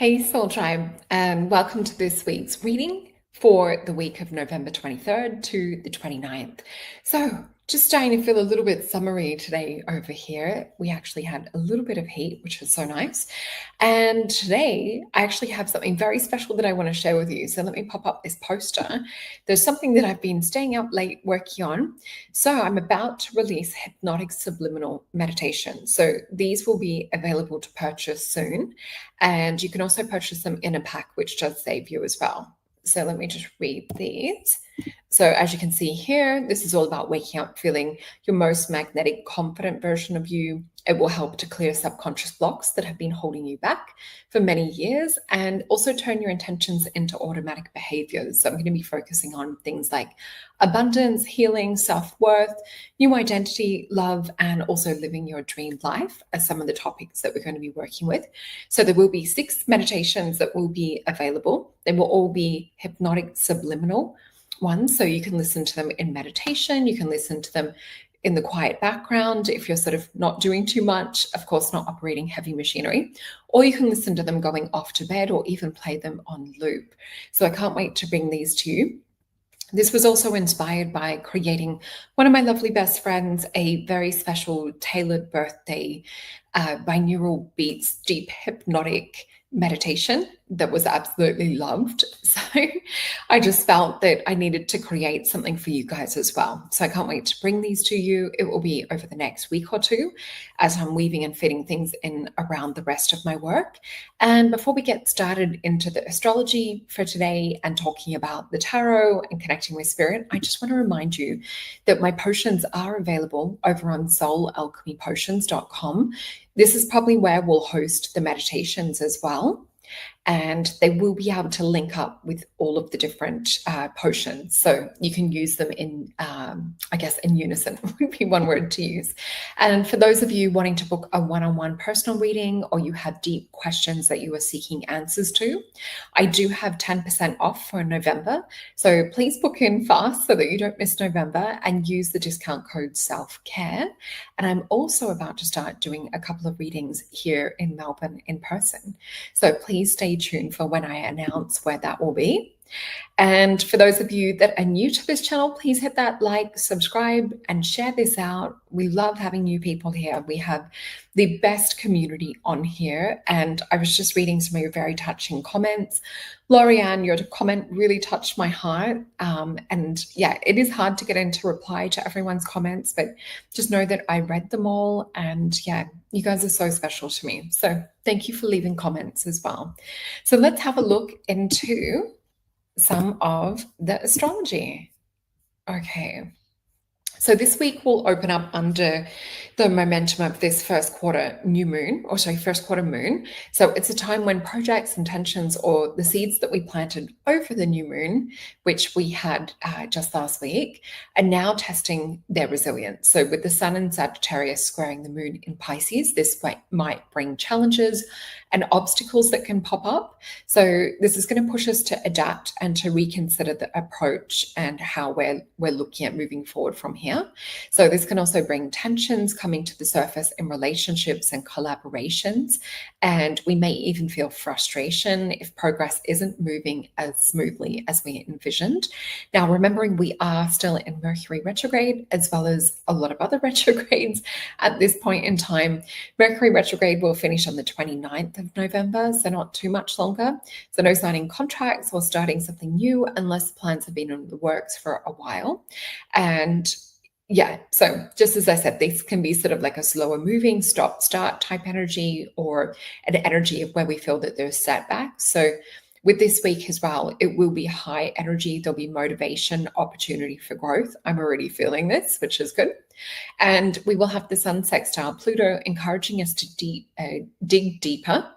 Hey Soul Tribe, and welcome to this week's reading for the week of November 23rd to the 29th. So, just starting to feel a little bit summery today over here. We actually had a little bit of heat, which was so nice. And today, I actually have something very special that I want to share with you. So, let me pop up this poster. There's something that I've been staying up late working on. So, I'm about to release hypnotic subliminal meditation. So, these will be available to purchase soon. And you can also purchase them in a pack, which does save you as well. So let me just read these. So as you can see here, this is all about waking up feeling your most magnetic, confident version of you. It will help to clear subconscious blocks that have been holding you back for many years and also turn your intentions into automatic behaviors. So I'm going to be focusing on things like abundance, healing, self-worth, new identity, love, and also living your dream life as some of the topics that we're going to be working with. So there will be 6 meditations that will be available. They will all be hypnotic subliminal ones. So you can listen to them in meditation. You can listen to them in the quiet background if you're sort of not doing too much, of course, not operating heavy machinery, or you can listen to them going off to bed or even play them on loop. So I can't wait to bring these to you. This was also inspired by creating one of my lovely best friends, a very special tailored birthday binaural beats, deep hypnotic meditation that was absolutely loved. So I just felt that I needed to create something for you guys as well. So I can't wait to bring these to you. It will be over the next week or two as I'm weaving and fitting things in around the rest of my work. And before we get started into the astrology for today and talking about the tarot and connecting with spirit, I just want to remind you that my potions are available over on alchemypotions.com. This is probably where we'll host the meditations as well. And they will be able to link up with all of the different potions. So you can use them in, I guess, in unison would be one word to use. And for those of you wanting to book a one-on-one personal reading or you have deep questions that you are seeking answers to, I do have 10% off for November. So please book in fast so that you don't miss November and use the discount code self-care. And I'm also about to start doing a couple of readings here in Melbourne in person. So please stay tuned for when I announce where that will be. And for those of you that are new to this channel, please hit that like, subscribe, and share this out. We love having new people here. We have the best community on here. And I was just reading some of your very touching comments. Lorianne, your comment really touched my heart. And yeah, it is hard to get into reply to everyone's comments, but just know that I read them all. And yeah, you guys are so special to me. So thank you for leaving comments as well. So let's have a look into some of the astrology. Okay. So this week we'll open up under the momentum of this first quarter moon. So it's a time when projects, intentions, or the seeds that we planted over the new moon, which we had just last week, are now testing their resilience. So with the sun in Sagittarius squaring the moon in Pisces, this might bring challenges and obstacles that can pop up. So this is going to push us to adapt and to reconsider the approach and how we're looking at moving forward from here. So this can also bring tensions coming to the surface in relationships and collaborations. And we may even feel frustration if progress isn't moving as smoothly as we envisioned. Now, remembering we are still in Mercury retrograde, as well as a lot of other retrogrades at this point in time. Mercury retrograde will finish on the 29th of November, so not too much longer. So no signing contracts or starting something new unless plans have been in the works for a while. And yeah, so just as I said, this can be sort of like a slower moving stop-start type energy or an energy of where we feel that there's setbacks. So with this week as well, it will be high energy. There'll be motivation, opportunity for growth. I'm already feeling this, which is good. And we will have the Sun sextile Pluto encouraging us to dig deeper,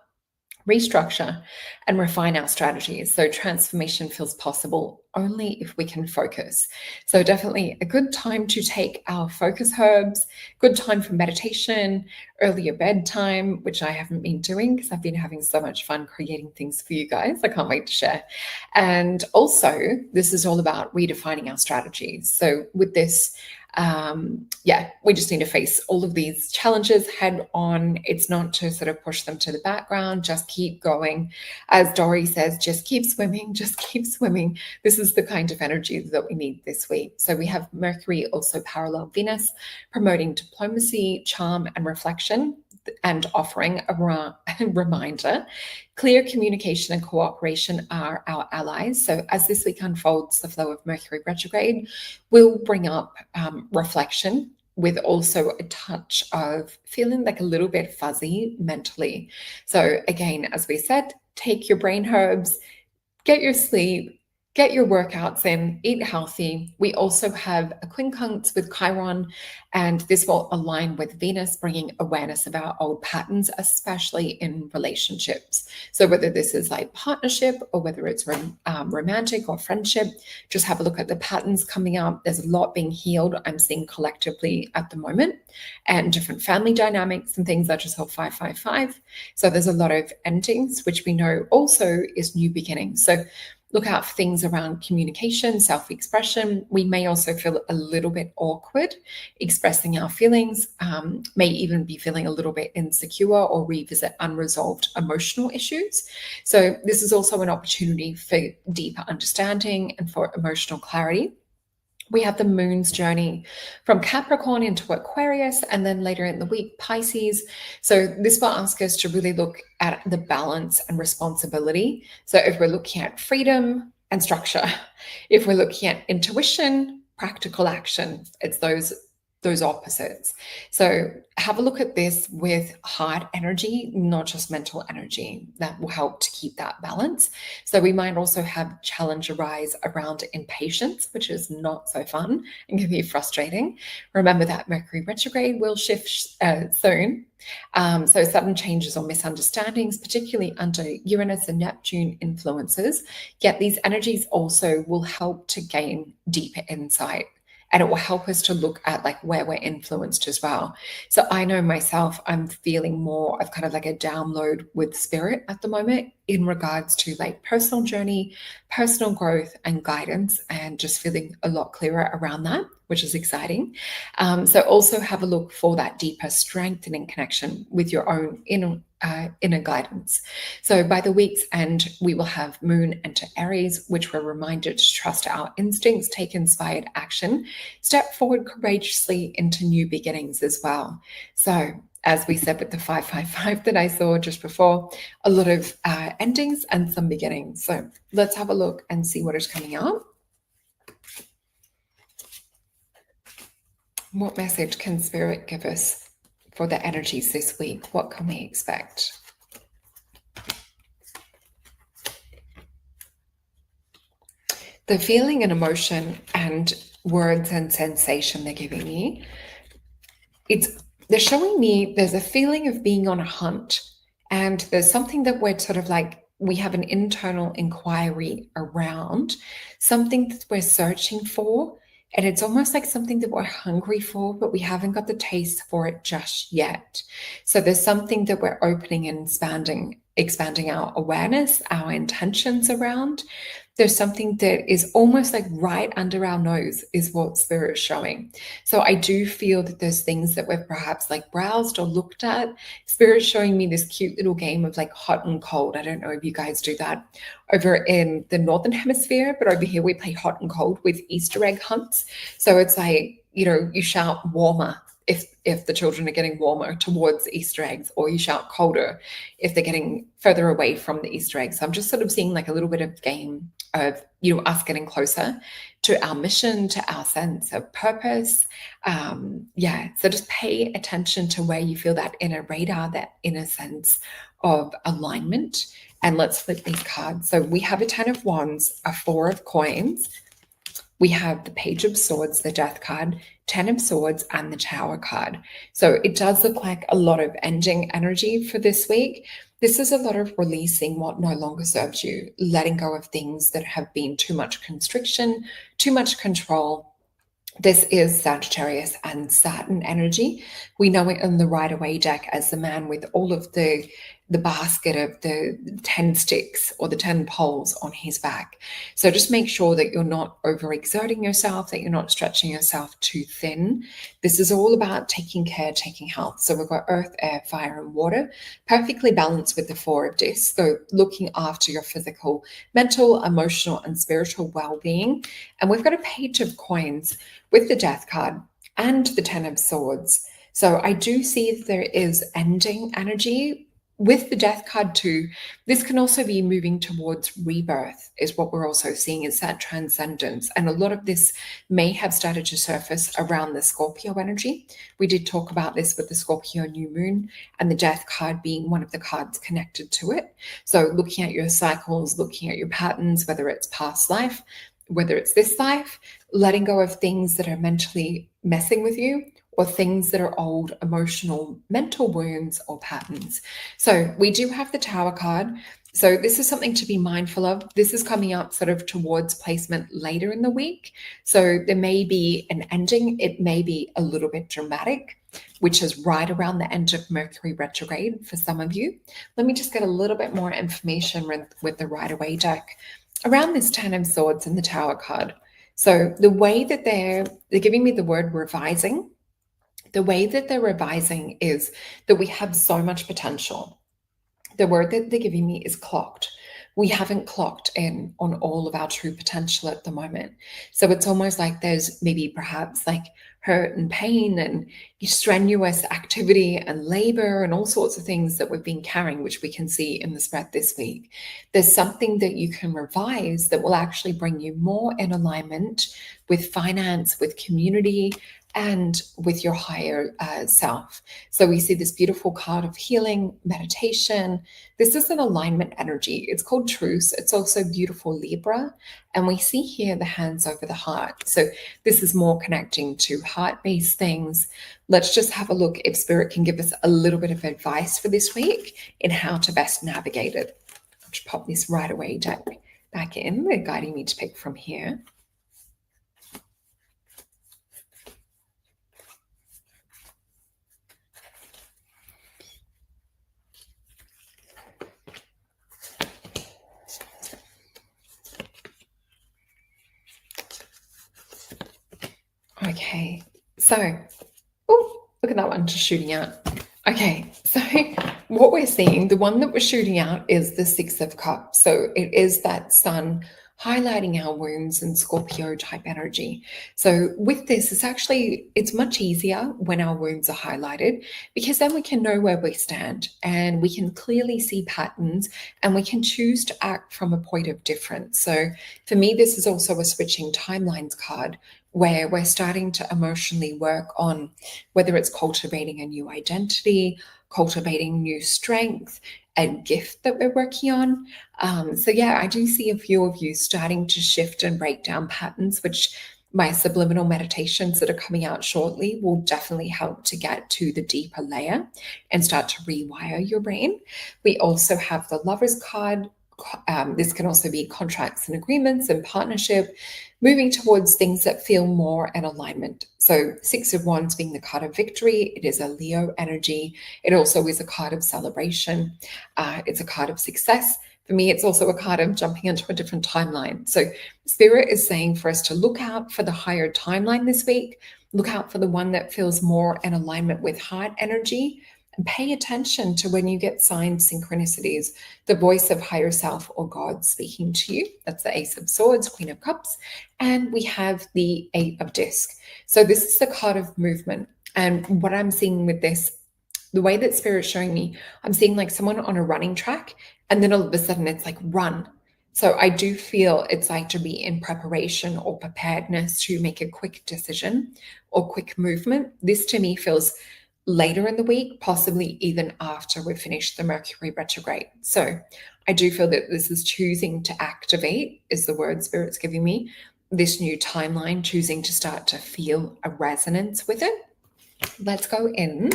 restructure, and refine our strategies. So transformation feels possible only if we can focus. So definitely a good time to take our focus herbs, good time for meditation, earlier bedtime, which I haven't been doing because I've been having so much fun creating things for you guys. I can't wait to share. And also, this is all about redefining our strategies. So with this Yeah, we just need to face all of these challenges head on. It's not to sort of push them to the background, just keep going. As Dory says, just keep swimming, just keep swimming. This is the kind of energy that we need this week. So we have Mercury also parallel Venus, promoting diplomacy, charm, and reflection, and offering a reminder. Clear communication and cooperation are our allies. So as this week unfolds, the flow of Mercury retrograde will bring up reflection, with also a touch of feeling like a little bit fuzzy mentally. So again, as we said, take your brain herbs, get your sleep, get your workouts in, eat healthy. We also have a quincunx with Chiron, and this will align with Venus, bringing awareness of our old patterns, especially in relationships. So whether this is like partnership or whether it's romantic or friendship, just have a look at the patterns coming up. There's a lot being healed, I'm seeing collectively at the moment, and different family dynamics and things. I just saw 555. So there's a lot of endings, which we know also is new beginnings. So look out for things around communication, self-expression. We may also feel a little bit awkward expressing our feelings, may even be feeling a little bit insecure or revisit unresolved emotional issues. So this is also an opportunity for deeper understanding and for emotional clarity. We have the moon's journey from Capricorn into Aquarius, and then later in the week, Pisces. So this will ask us to really look at the balance and responsibility. So if we're looking at freedom and structure, if we're looking at intuition, practical action, it's those opposites. So have a look at this with heart energy, not just mental energy. That will help to keep that balance. So we might also have challenge arise around impatience, which is not so fun and can be frustrating. Remember that Mercury retrograde will shift soon. So sudden changes or misunderstandings, particularly under Uranus and Neptune influences, yet these energies also will help to gain deeper insight. And it will help us to look at like where we're influenced as well. So I know myself, I'm feeling more of kind of like a download with spirit at the moment in regards to like personal journey, personal growth and guidance, and just feeling a lot clearer around that, which is exciting. So also have a look for that deeper strengthening connection with your own inner guidance. So by the week's end, we will have Moon enter Aries, which we're reminded to trust our instincts, take inspired action, step forward courageously into new beginnings as well. So as we said with the 555 that I saw just before, a lot of endings and some beginnings. So let's have a look and see what is coming out. What message can Spirit give us for the energies this week? What can we expect? The feeling and emotion and words and sensation they're giving me, they're showing me there's a feeling of being on a hunt, and there's something that we're sort of like, we have an internal inquiry around, something that we're searching for. And it's almost like something that we're hungry for, but we haven't got the taste for it just yet. So there's something that we're opening and expanding our awareness, our intentions around. There's something that is almost like right under our nose is what Spirit is showing. So I do feel that there's things that we've perhaps like browsed or looked at. Spirit showing me this cute little game of like hot and cold. I don't know if you guys do that over in the Northern Hemisphere, but over here we play hot and cold with Easter egg hunts. So it's like, you shout warmer if the children are getting warmer towards Easter eggs, or you shout colder if they're getting further away from the Easter eggs. So I'm just sort of seeing like a little bit of game of, us getting closer to our mission, to our sense of purpose. So just pay attention to where you feel that inner radar, that inner sense of alignment. And let's flip these cards. So we have a 10 of Wands, a 4 of Coins. We have the Page of Swords, the Death card, 10 of Swords, and the Tower card. So it does look like a lot of ending energy for this week. This is a lot of releasing what no longer serves you, letting go of things that have been too much constriction, too much control. This is Sagittarius and Saturn energy. We know it in the Rider-Waite deck as the man with all of the the basket of the 10 sticks or the 10 poles on his back. So just make sure that you're not overexerting yourself, that you're not stretching yourself too thin. This is all about taking care, taking health. So we've got earth, air, fire, and water, perfectly balanced with the 4 of discs. So looking after your physical, mental, emotional, and spiritual well-being. And we've got a page of coins with the death card and the 10 of swords. So I do see that there is ending energy with the death card too. This can also be moving towards rebirth, is what we're also seeing, is that transcendence. And a lot of this may have started to surface around the Scorpio energy. We did talk about this with the Scorpio new moon and the death card being one of the cards connected to it. So looking at your cycles, looking at your patterns, whether it's past life, whether it's this life, letting go of things that are mentally messing with you, or things that are old emotional mental wounds or patterns. So we do have the Tower card. So this is something to be mindful of. This is coming up sort of towards placement later in the week. So there may be an ending. It may be a little bit dramatic, which is right around the end of Mercury retrograde for some of you. Let me just get a little bit more information with the Rider-Waite deck around this 10 of Swords and the Tower card. So the way that they're giving me the word revising. The way that they're revising is that we have so much potential. The word that they're giving me is clocked. We haven't clocked in on all of our true potential at the moment. So it's almost like there's maybe perhaps like hurt and pain and strenuous activity and labor and all sorts of things that we've been carrying, which we can see in the spread this week. There's something that you can revise that will actually bring you more in alignment with finance, with community, and with your higher self. So we see this beautiful card of healing, meditation. This is an alignment energy. It's called truce. It's also beautiful Libra. And we see here the hands over the heart. So this is more connecting to heart-based things. Let's just have a look if Spirit can give us a little bit of advice for this week in how to best navigate it. I'll just pop this Rider-Waite deck back in. They're guiding me to pick from here. Okay, so, oh, look at that one just shooting out. Okay, so what we're seeing, the one that was shooting out is the 6 of Cups. So it is that sun highlighting our wounds and Scorpio type energy. So with this, it's much easier when our wounds are highlighted, because then we can know where we stand and we can clearly see patterns and we can choose to act from a point of difference. So for me, this is also a switching timelines card, where we're starting to emotionally work on whether it's cultivating a new identity, cultivating new strength, a gift that we're working on. So yeah, I do see a few of you starting to shift and break down patterns, which my subliminal meditations that are coming out shortly will definitely help to get to the deeper layer and start to rewire your brain. We also have the Lovers card. This can also be contracts and agreements and partnership, moving towards things that feel more in alignment. So 6 of Wands being the card of victory. It is a Leo energy. It also is a card of celebration. It's a card of success. For me, it's also a card of jumping into a different timeline. So Spirit is saying for us to look out for the higher timeline this week. Look out for the one that feels more in alignment with heart energy. And pay attention to when you get signs, synchronicities, the voice of higher self or God speaking to you. That's the Ace of Swords, Queen of Cups. And we have the 8 of Discs. So this is the card of movement. And what I'm seeing with this, the way that Spirit's showing me, I'm seeing like someone on a running track, and then all of a sudden it's like run. So I do feel it's like to be in preparation or preparedness to make a quick decision or quick movement. This to me feels later in the week, possibly even after we've finished the Mercury retrograde. So I do feel that this is choosing to activate, is the word Spirit's giving me, this new timeline, choosing to start to feel a resonance with it. Let's go in.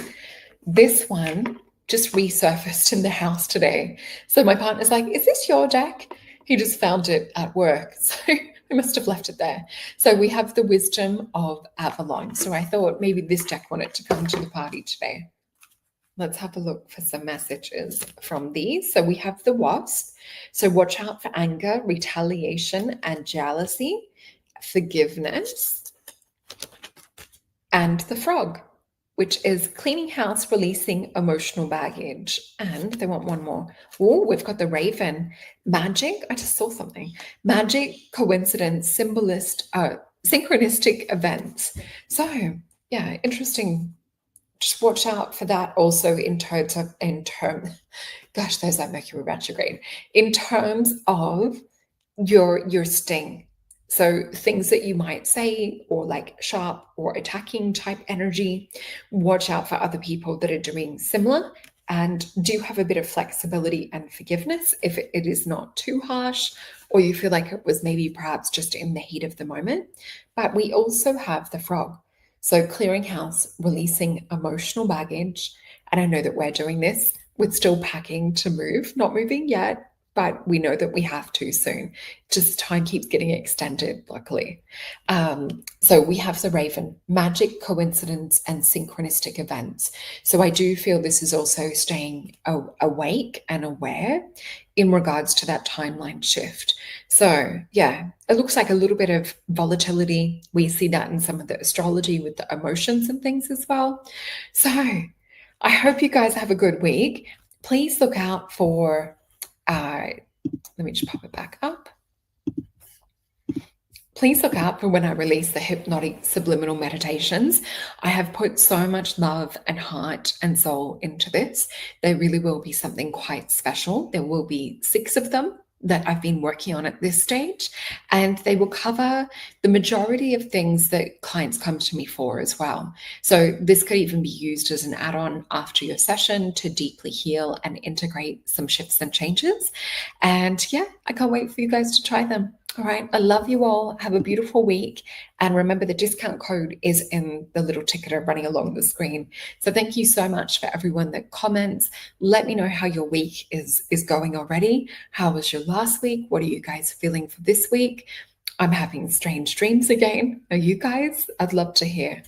This one just resurfaced in the house today. So my partner's like, is this your deck? He just found it at work. So I must have left it there. So we have the Wisdom of Avalon. So I thought maybe this deck wanted to come to the party today. let's have a look for some messages from these. So we have the Wasp. So watch out for anger, retaliation, and jealousy, forgiveness, and the Frog, which is cleaning house, releasing emotional baggage. And they want one more. Oh, we've got the Raven. Magic. I just saw something. Magic, coincidence, synchronistic events. So yeah, interesting. Just watch out for that also gosh, there's that Mercury retrograde. In terms of your sting. So things that you might say, or like sharp or attacking type energy, watch out for other people that are doing similar, and do have a bit of flexibility and forgiveness if it is not too harsh, or you feel like it was maybe perhaps just in the heat of the moment. But we also have the Frog. So clearing house, releasing emotional baggage. And I know that we're doing this. We're still packing to move, not moving yet, but we know that we have to soon. Just time keeps getting extended, luckily. So we have the Raven, magic, coincidence, and synchronistic events. So I do feel this is also staying awake and aware in regards to that timeline shift. So yeah, it looks like a little bit of volatility. We see that in some of the astrology with the emotions and things as well. So I hope you guys have a good week. Please look out for let me just pop it back up. Please look out for when I release the hypnotic subliminal meditations. I have put so much love and heart and soul into this. There really will be something quite special. There will be 6 of them that I've been working on at this stage, and they will cover the majority of things that clients come to me for as well. So this could even be used as an add-on after your session to deeply heal and integrate some shifts and changes. And yeah, I can't wait for you guys to try them. All right, I love you all. Have a beautiful week. And remember, the discount code is in the little ticketer running along the screen. So thank you so much for everyone that comments. Let me know how your week is going already. How was your last week? What are you guys feeling for this week? I'm having strange dreams again. Are you guys? I'd love to hear.